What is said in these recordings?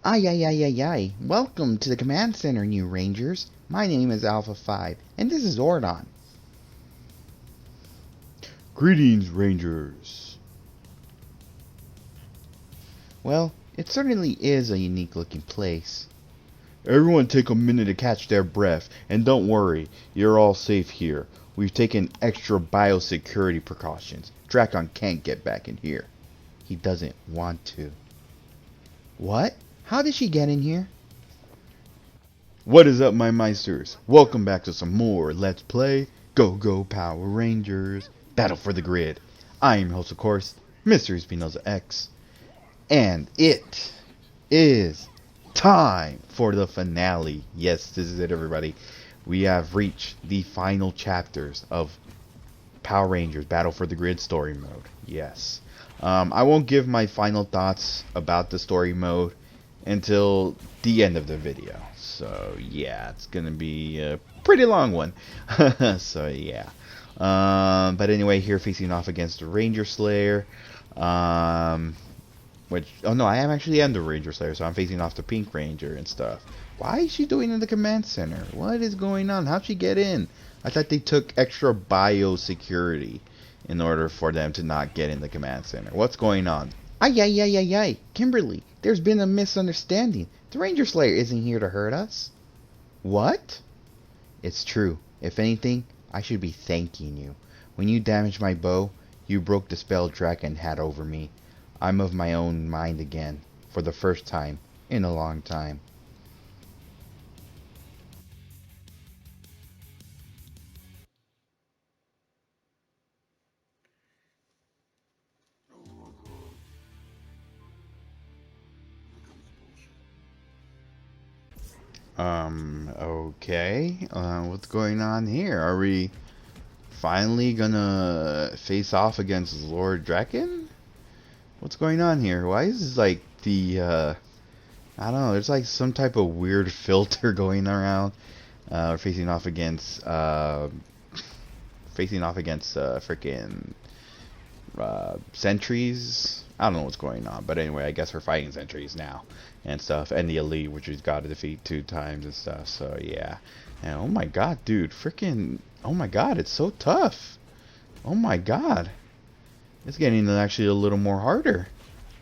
Ay, ay, ay, ay, ay. Welcome to the command center, new Rangers. My name is Alpha 5, and this is Ordon. Greetings, Rangers. Well, it certainly is a unique looking place. Everyone take a minute to catch their breath, and don't worry, you're all safe here. We've taken extra biosecurity precautions. Drakkon can't get back in here. He doesn't want to. What? How did she get in here? What is up, my Meisters? Welcome back to some more Let's Play Go Power Rangers Battle for the Grid. I am your host, of course, MrESPNozaX. And it is time for the finale. Yes, this is it, everybody. We have reached the final chapters of Power Rangers Battle for the Grid story mode. Yes. I won't give my final thoughts about the story mode until the end of the video. So yeah, it's gonna be a pretty long one. So yeah. But anyway, here facing off against the Ranger Slayer. Which, oh no, I am actually the Ranger Slayer, so I'm facing off the Pink Ranger and stuff. Why is she doing in the command center? What is going on? How'd she get in? I thought they took extra biosecurity in order for them to not get in the command center. What's going on? Ay, ay, ay, ay, ay. Kimberly, there's been a misunderstanding. The Ranger Slayer isn't here to hurt us. What? It's true. If anything, I should be thanking you. When you damaged my bow, you broke the spell drakkon had over me. I'm of my own mind again, for the first time in a long time. Okay. What's going on here? Are we finally gonna face off against Lord Drakkon? What's going on here? Why is this like the, I don't know, there's like some type of weird filter going around. We're facing off against, freaking, sentries. I don't know what's going on, but anyway, I guess we're fighting sentries now and stuff, and the elite, which we've got to defeat 2 times and stuff. So yeah, and oh my god, dude, freaking, oh my god, it's so tough. Oh my god, it's getting actually a little more harder.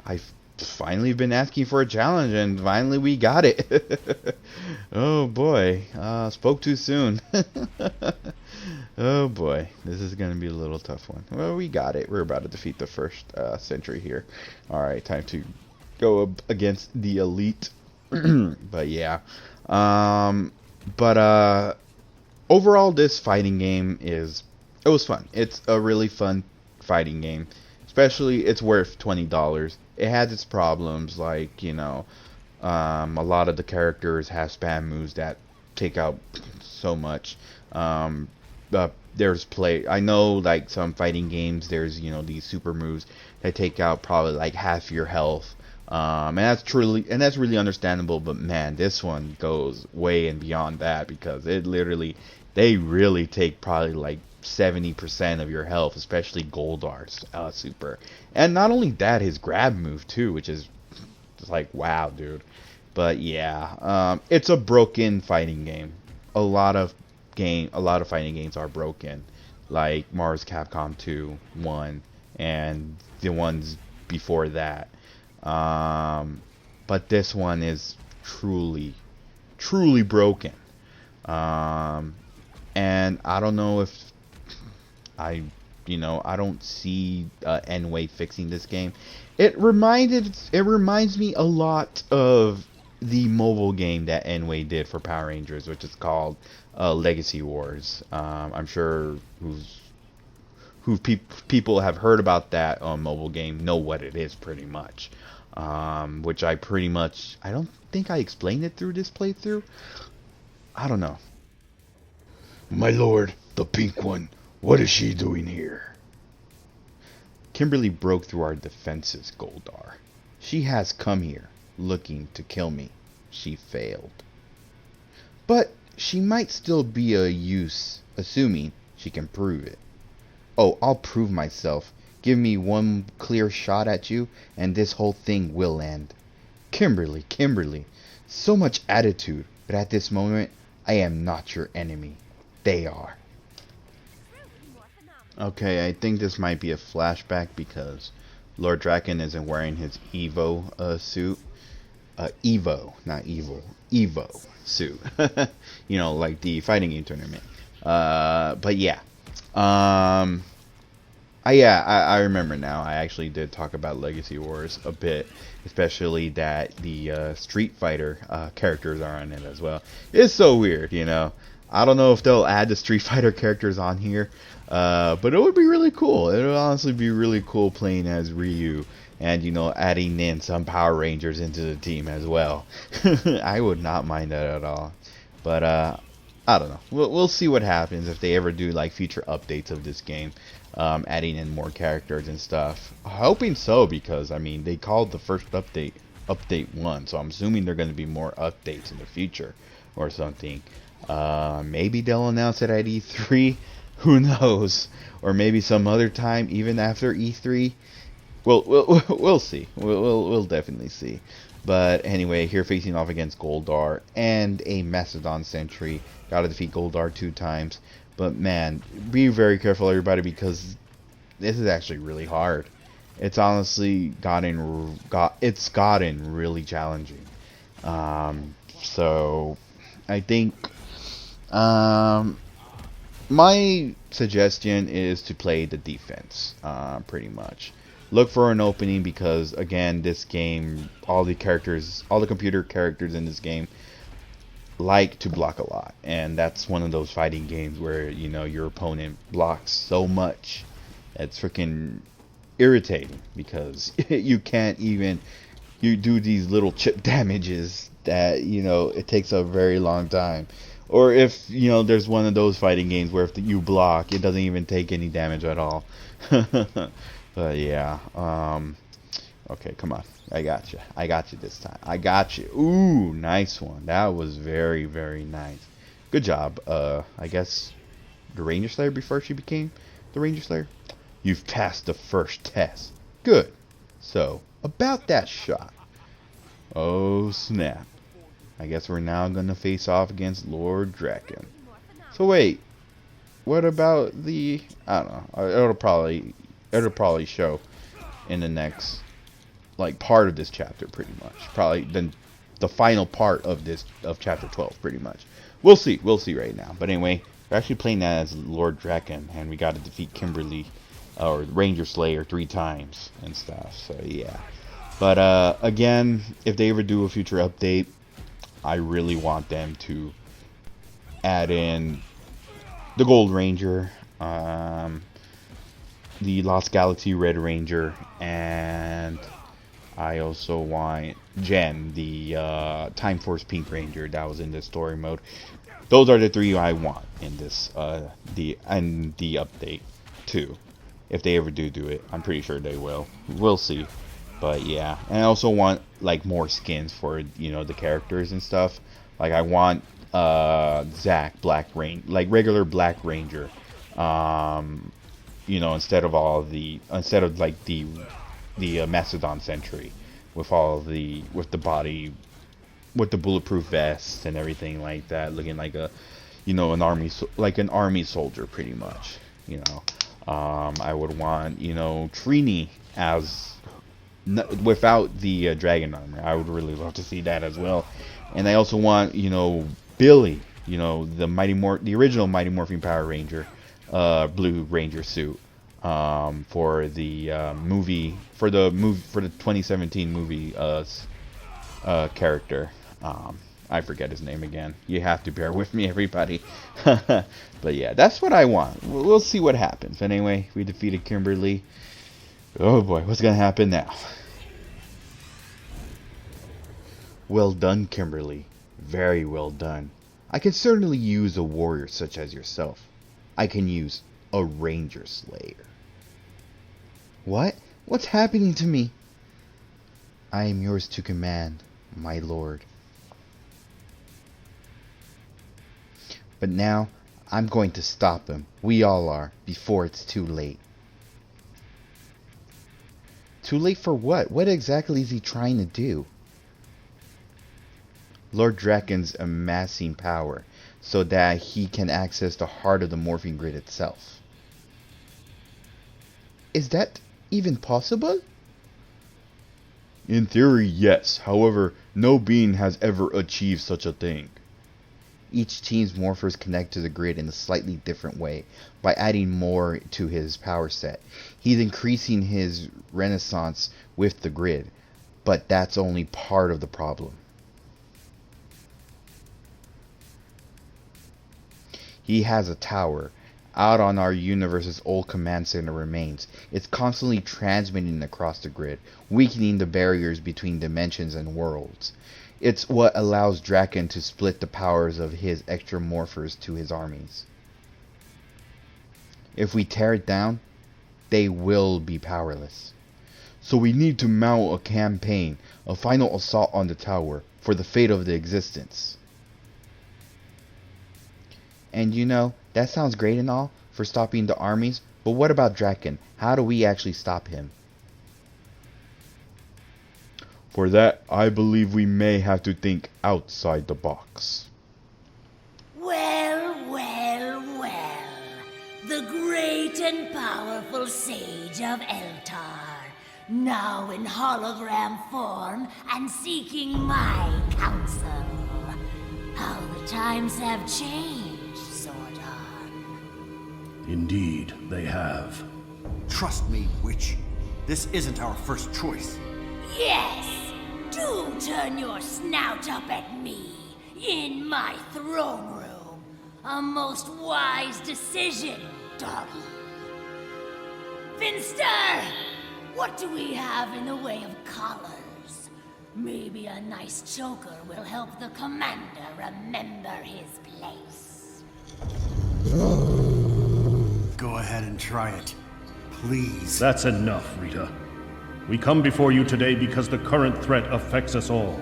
I've finally been asking for a challenge, and finally we got it. Oh boy, spoke too soon. Oh boy, this is going to be a little tough one. Well, we got it. We're about to defeat the first sentry here. Alright, time to go up against the elite. But yeah. Overall, this fighting game it was fun. It's a really fun fighting game. Especially, it's worth $20. It has its problems, like, you know, a lot of the characters have spam moves that take out so much. I know, like, some fighting games, there's, you know, these super moves that take out probably like half your health. And that's really understandable, but man, this one goes way and beyond that, because they really take probably like 70% of your health, especially Goldar's super. And not only that, his grab move too, which is just like, wow, dude. But yeah, it's a broken fighting game. A lot of fighting games are broken, like Mars Capcom 2, 1, and the ones before that. But this one is truly broken. And I don't know if I don't see N-Way fixing this game. It reminds me a lot of the mobile game that N-Way did for Power Rangers, which is called Legacy Wars. I'm sure people have heard about that mobile game, know what it is pretty much. Which I don't think I explained it through this playthrough. I don't know. My lord, the pink one, what is she doing here? Kimberly broke through our defenses, Goldar. She has come here, looking to kill me. She failed. But she might still be a use, assuming she can prove it. Oh, I'll prove myself. Give me one clear shot at you, and this whole thing will end. Kimberly, Kimberly. So much attitude, but at this moment, I am not your enemy. They are. Okay, I think this might be a flashback because Lord Drakkon isn't wearing his Evo suit. Evo, not evil. Evo suit. You know, like the fighting game tournament. But yeah. I remember now. I actually did talk about Legacy Wars a bit, especially that the Street Fighter characters are on it as well. It's so weird, you know. I don't know if they'll add the Street Fighter characters on here, but it would be really cool. It would honestly be really cool playing as Ryu and, you know, adding in some Power Rangers into the team as well. I would not mind that at all. But I don't know. We'll see what happens if they ever do like future updates of this game, adding in more characters and stuff. Hoping so, because I mean they called the first update Update 1, so I'm assuming there are going to be more updates in the future or something. Maybe they'll announce it at E3. Who knows? Or maybe some other time, even after E3. We'll see. We'll definitely see. But anyway, here facing off against Goldar and a Mastodon Sentry. Gotta defeat Goldar 2 times. But man, be very careful, everybody, because this is actually really hard. It's honestly gotten really challenging. So I think my suggestion is to play the defense, pretty much. Look for an opening because, again, this game, all the computer characters in this game like to block a lot. And that's one of those fighting games where, you know, your opponent blocks so much. It's freaking irritating because you do these little chip damages that, you know, it takes a very long time. Or if, you know, there's one of those fighting games where if you block, it doesn't even take any damage at all. But yeah, okay, come on. I got you this time. I got you. Ooh, nice one. That was very, very nice. Good job. I guess the Ranger Slayer before she became the Ranger Slayer. You've passed the first test. Good. So, about that shot. Oh, snap. I guess we're now going to face off against Lord Drakkon. So wait, what about the... I don't know. It'll probably show in the next, like, part of this chapter, pretty much. Probably then the final part of chapter 12, pretty much. We'll see right now. But anyway, we're actually playing that as Lord Drakkon, and we got to defeat Kimberly, or Ranger Slayer 3 times and stuff. So yeah. But again, if they ever do a future update, I really want them to add in the Gold Ranger, the Lost Galaxy Red Ranger, and I also want Jen, the Time Force Pink Ranger that was in the story mode. Those are the 3 I want in this the update too. If they ever do it, I'm pretty sure they will. We'll see. But yeah, and I also want like more skins for, you know, the characters and stuff. Like I want Zack like regular Black Ranger. You know, instead of like the Mastodon Sentry with the bulletproof vest and everything like that, looking like a, you know, an army soldier pretty much. You know, I would want, you know, Trini as without the dragon armor. I would really love to see that as well. And I also want, you know, Billy, you know, the original Mighty Morphin Power Ranger, Blue Ranger suit, for the for the 2017 movie character. I forget his name again. You have to bear with me, everybody. But yeah, that's what I want. We'll see what happens. Anyway, we defeated Kimberly. Oh boy, what's gonna happen now? Well done, Kimberly. Very well done. I can certainly use a warrior such as yourself. I can use a Ranger Slayer. What? What's happening to me? I am yours to command, my lord. But now, I'm going to stop him. We all are, before it's too late. Too late for what? What exactly is he trying to do? Lord Drakkon's amassing power so that he can access the heart of the Morphin grid itself. Is that even possible? In theory, yes. However, no being has ever achieved such a thing. Each team's morphers connect to the grid in a slightly different way by adding more to his power set. He's increasing his renaissance with the grid, but that's only part of the problem. He has a tower out on our universe's old command center remains. It's constantly transmitting across the grid, weakening the barriers between dimensions and worlds. It's what allows Drakkon to split the powers of his extra morphers to his armies. If we tear it down, they will be powerless. So we need to mount a campaign, a final assault on the tower, for the fate of the existence. And you know, that sounds great and all for stopping the armies, but what about Drakkon? How do we actually stop him? For that, I believe we may have to think outside the box. Well, well, well. The great and powerful sage of Eltar, now in hologram form and seeking my counsel. How the times have changed, Zordon. Indeed, they have. Trust me, witch. This isn't our first choice. Yes! Do turn your snout up at me, in my throne room. A most wise decision, doggy. Finster! What do we have in the way of collars? Maybe a nice choker will help the commander remember his place. Go ahead and try it. Please. That's enough, Rita. We come before you today because the current threat affects us all.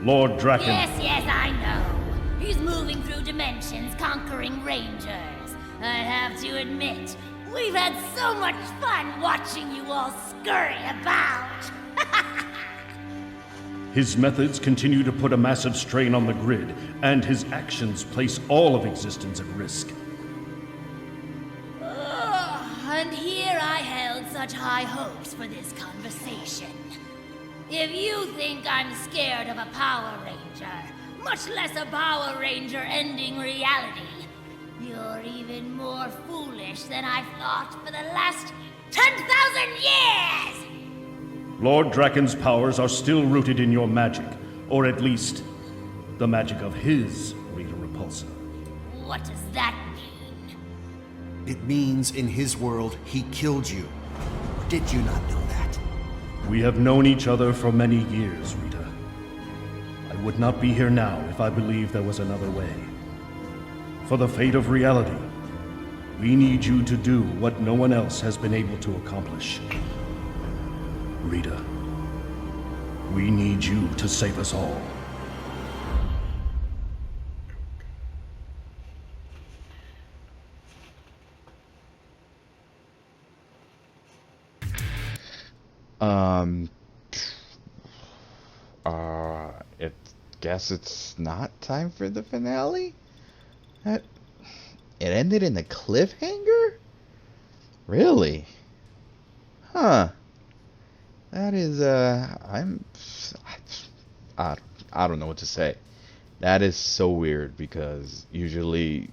Lord Drakkon... Yes, I know. He's moving through dimensions, conquering rangers. I have to admit, we've had so much fun watching you all scurry about. His methods continue to put a massive strain on the grid, and his actions place all of existence at risk. And here I held such high hopes for this conversation. If you think I'm scared of a Power Ranger, much less a Power Ranger ending reality, you're even more foolish than I've thought for the last 10,000 years! Lord Drakkon's powers are still rooted in your magic, or at least, the magic of his Rita Repulsa. What does that mean? It means in his world, he killed you. Did you not know that? We have known each other for many years, Rita. I would not be here now if I believed there was another way. For the fate of reality, we need you to do what no one else has been able to accomplish. Rita, we need you to save us all. It guess it's not time for the finale? It ended in a cliffhanger? Really? Huh. That is, I don't know what to say. That is so weird because usually,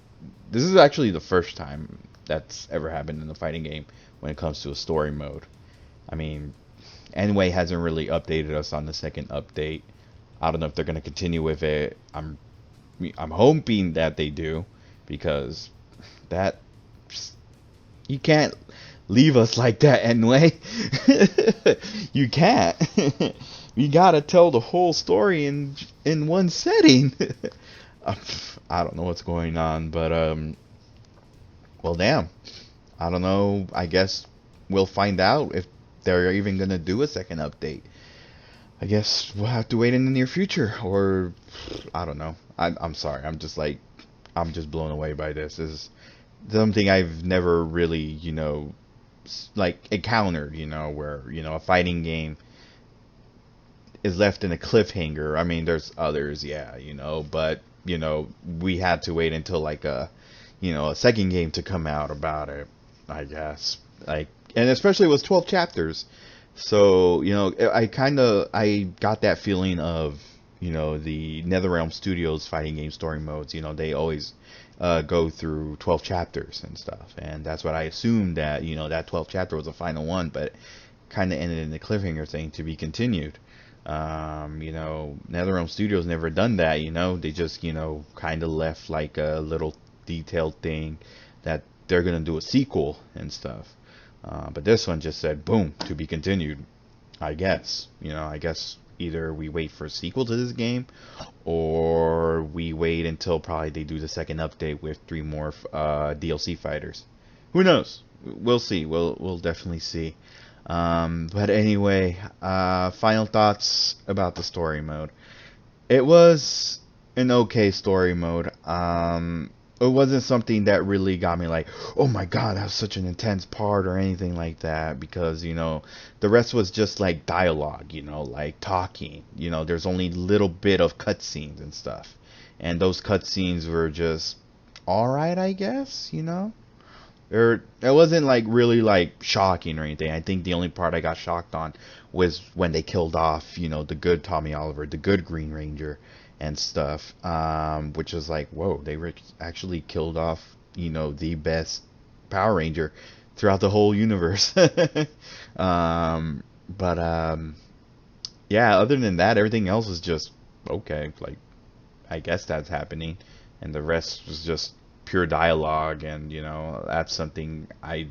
this is actually the first time that's ever happened in a fighting game when it comes to a story mode. I mean, Anyway hasn't really updated us on the second update. I don't know if they're gonna continue with it. I'm hoping that they do, because that you can't leave us like that anyway. You can't. You gotta tell the whole story in one setting. I don't know what's going on, but well, damn. I don't know. I guess we'll find out if they're even gonna do a second update. I guess we'll have to wait in the near future, or I don't know. I'm sorry. I'm just blown away by this. This is something I've never really, like encountered. Where a fighting game is left in a cliffhanger. I mean, there's others, yeah, but we had to wait until like a second game to come out about it, I guess. Like, and especially it was 12 chapters. So, I got that feeling of, the NetherRealm Studios fighting game story modes. They always go through 12 chapters and stuff. And that's what I assumed, that, that 12th chapter was the final one, but kind of ended in the cliffhanger thing to be continued. NetherRealm Studios never done that, They just, kind of left like a little detailed thing that they're going to do a sequel and stuff. But this one just said, boom, to be continued, I guess. I guess either we wait for a sequel to this game, or we wait until probably they do the second update with 3 more DLC fighters. Who knows? We'll see. We'll definitely see. But anyway, final thoughts about the story mode. It was an okay story mode. It wasn't something that really got me like, oh my god, that was such an intense part or anything like that, because the rest was just like dialogue, like talking. There's only little bit of cutscenes and stuff, and those cutscenes were just alright, I guess. It wasn't like really like shocking or anything. I think the only part I got shocked on was when they killed off, the good Tommy Oliver, the good Green Ranger and stuff, which was like, whoa, they actually killed off, the best Power Ranger throughout the whole universe. Yeah, other than that, everything else was just okay. Like, I guess that's happening, and the rest was just pure dialogue, and that's something I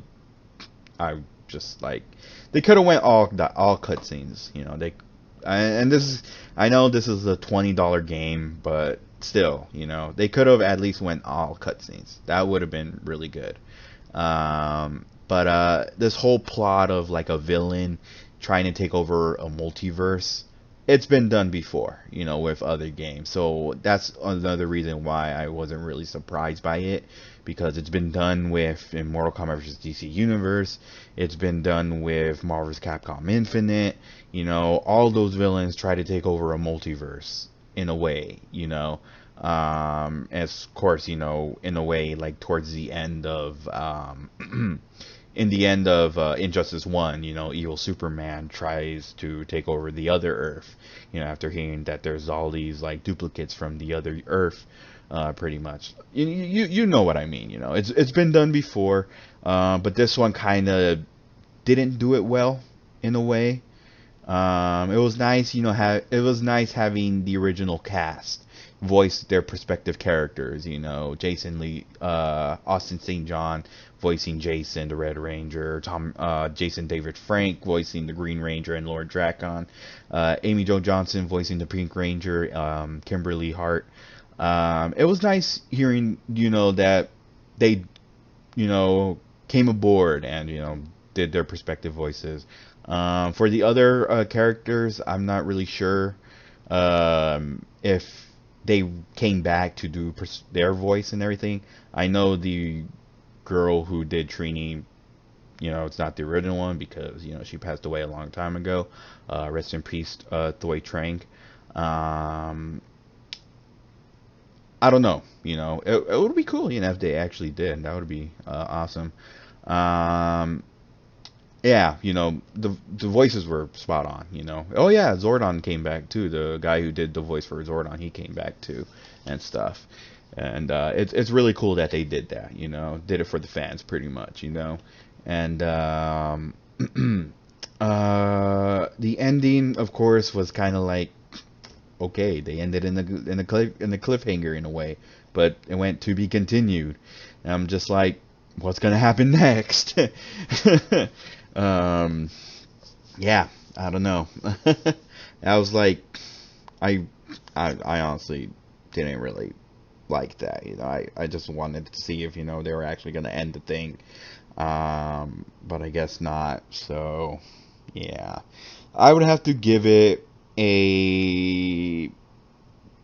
just like. They could have went all cutscenes, they. And I know this is a $20 game, but still, they could have at least went all cutscenes. That would have been really good. But this whole plot of like a villain trying to take over a multiverse, it's been done before, with other games. So that's another reason why I wasn't really surprised by it, because it's been done with in Mortal Kombat vs. DC Universe. It's been done with Marvel vs. Capcom Infinite. All those villains try to take over a multiverse in a way, as of course, in a way, like towards the end of in the end of Injustice 1, evil Superman tries to take over the other Earth, after hearing that there's all these like duplicates from the other Earth, pretty much. You know what I mean, it's been done before, but this one kind of didn't do it well in a way. It was nice, it was nice having the original cast voice their respective characters. Jason Lee, Austin St. John voicing Jason, the Red Ranger, Jason David Frank voicing the Green Ranger and Lord Drakkon, Amy Jo Johnson voicing the Pink Ranger, Kimberly Hart. It was nice hearing, that they, came aboard and, did their respective voices. For the other characters, I'm not really sure if they came back to do their voice and everything. I know the girl who did Trini, it's not the original one because, she passed away a long time ago. Rest in peace, Thoi Trang. I don't know, it would be cool, if they actually did. That would be awesome. Yeah, the voices were spot on, Oh yeah, Zordon came back too. The guy who did the voice for Zordon, he came back too, and stuff. And it's really cool that they did that, did it for the fans pretty much, And the ending, of course, was kind of like, okay, they ended in the cliffhanger in a way, but it went to be continued. And I'm just like, what's gonna happen next? Yeah, I don't know. I was like, I honestly didn't really like that. I just wanted to see if they were actually gonna end the thing, but I guess not. So yeah, I would have to give it a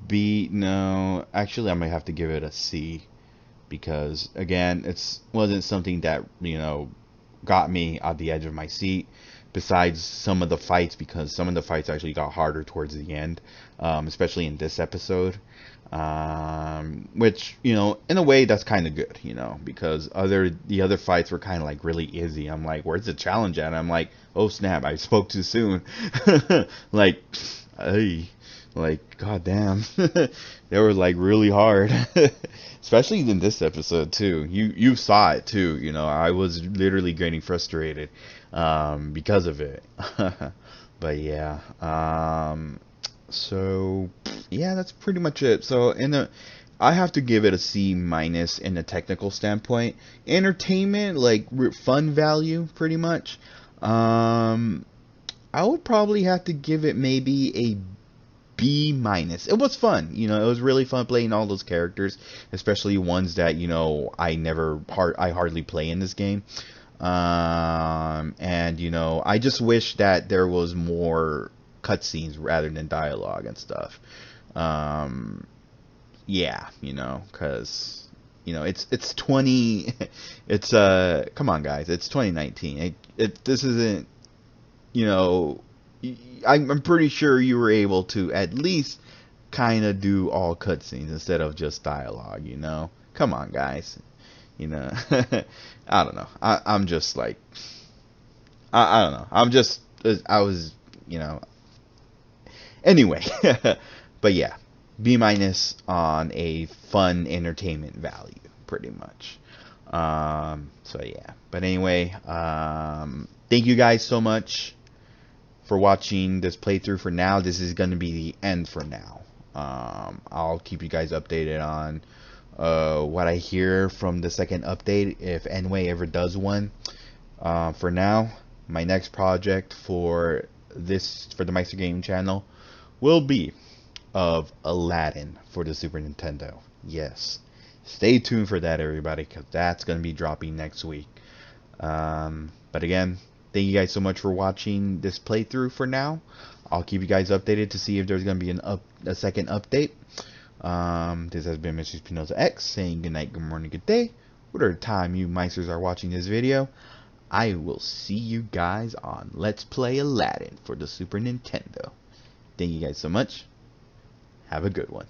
B. No, actually, I might have to give it a C, because again, it wasn't something that got me at the edge of my seat. besides some of the fights, because some of the fights actually got harder towards the end, especially in this episode. Which, you know, in a way that's kind of good, you know, because the other fights were kind of like really easy. I'm like, where's the challenge at? I'm like, oh snap, I spoke too soon. Like, hey, like, goddamn, they were like really hard. Especially in this episode too. You saw it too, you know. I was literally getting frustrated because of it. But yeah, so yeah, that's pretty much it. So I have to give it a C minus in a technical standpoint. Entertainment, like fun value, pretty much. I would probably have to give it maybe a B minus. It was fun, you know. It was really fun playing all those characters, especially ones that, you know, I hardly play in this game. And you know, I just wish that there was more cutscenes rather than dialogue and stuff. Yeah, you know, because, you know, it's come on guys, it's 2019. This isn't, you know, I'm pretty sure you were able to at least kind of do all cutscenes instead of just dialogue, you know. Come on guys, you know. I don't know, I'm just like, I don't know, I was, you know. Anyway, but yeah, B minus on a fun entertainment value, pretty much. So yeah, but anyway, thank you guys so much for watching this playthrough. For now, this is going to be the end for now. I'll keep you guys updated on what I hear from the second update, if Enway ever does one. For now, my next project for the Meister Gaming channel will be of Aladdin for the Super Nintendo. Yes, stay tuned for that, everybody, because that's going to be dropping next week. But again, thank you guys so much for watching this playthrough. For now, I'll keep you guys updated to see if there's going to be a second update. This has been MrESPNozaX saying good night, good morning, good day, whatever time you Meisters are watching this video. I will see you guys on Let's Play Aladdin for the Super Nintendo. Thank you guys so much. Have a good one.